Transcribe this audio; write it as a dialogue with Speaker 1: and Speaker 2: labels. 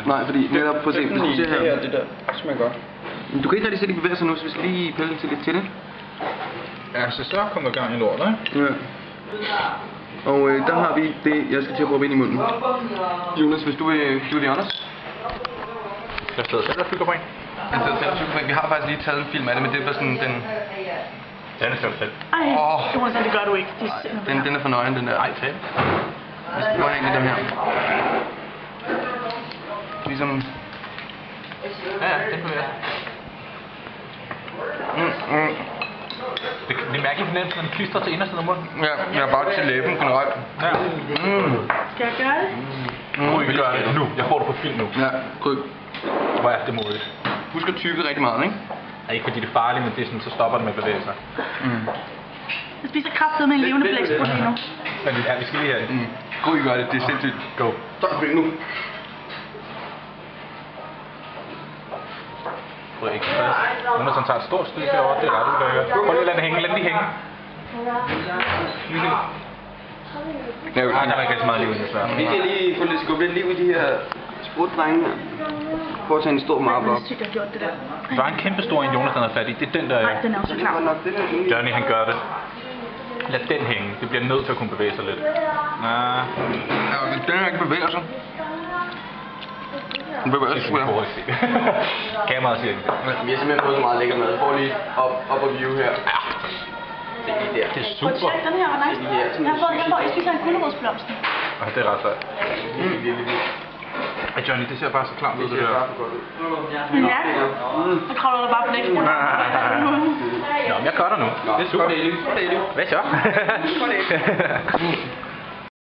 Speaker 1: Nej, fordi netop på det, hvis du ser her.
Speaker 2: Det der smager godt.
Speaker 1: Men du kan ikke rigtig se, de bevæger sig nu, så vi skal lige pille til lidt til det.
Speaker 2: Ja, så kommer der gang i lortet, ikke?
Speaker 1: Ja. Og der har vi det, jeg skal til at prøve ind i munden. Jonas, hvis du vil give det, Anders.
Speaker 2: Jeg sidder selv og fylder på en.
Speaker 1: Jeg sidder selv og fylder på en. Vi har faktisk lige taget en film af det, men det er bare sådan den...
Speaker 2: Den er sjovt selv.
Speaker 3: Ej, Jonas, det gør du ikke.
Speaker 1: Den er for nøgen, den der.
Speaker 2: Ej, selv.
Speaker 1: Vi skal prøve en af dem her. Ligesom...
Speaker 2: Ja, det bevæger sig. Det er mærkeligt fornemmelse, når den klistrer til indersiden af munden.
Speaker 1: Ja, jeg er bare til læben generelt.
Speaker 2: Ja.
Speaker 3: Skal jeg gøre det?
Speaker 2: Vi gør det nu. Jeg får det på film nu.
Speaker 1: Ja, kryb.
Speaker 2: Hvor er det modigt.
Speaker 1: Husk at tykke rigtig meget, ikke?
Speaker 2: Ja, ikke fordi det er farligt, men det er sådan, så stopper den med at bevæge sig.
Speaker 3: Jeg spiser kraftet med en levende blæksprut lige nu.
Speaker 2: Men ja, vi skal lige have det.
Speaker 1: Gå, I gør det. Det er sindssygt.
Speaker 2: Go.
Speaker 1: Så er nu.
Speaker 2: Det er ikke fast. Jonas tager et stort stykke herovre, det er ret ulækkert. Prøv lige at lade det hænge, lad den lige hænge.
Speaker 1: Ja,
Speaker 2: Nej, der er ikke så meget liv i det, desværre.
Speaker 1: Vi kan lige få lidt skubbe lidt liv i de her sprutdrenge her. Prøv at tage en stor marp op.
Speaker 3: Jeg synes, jeg har gjort det der.
Speaker 2: Der var en kæmpe stor en, Jonas havde fat i. Det er den, der
Speaker 3: Nej, den er også klar.
Speaker 2: Johnny, han gør det. Lad den hænge. Det bliver nødt til at kunne bevæge sig lidt.
Speaker 1: Ja, den her ikke bevæger sig. Den bevæger sig, tror jeg.
Speaker 2: Kameraet siger ikke.
Speaker 1: Vi har simpelthen fået så meget lækker mad. Får lige op og view her. Ja. Det er lige der.
Speaker 2: Det er super.
Speaker 3: Den her var nice. Jeg spiser en gulerodsblomst.
Speaker 2: Ja, det er ret sejt. Hey Johnny, det ser bare så klart ud, det der.
Speaker 3: Men ja, så kravler der bare blæk.
Speaker 2: Nå, men jeg gør det nu. Det er super. Hvad så?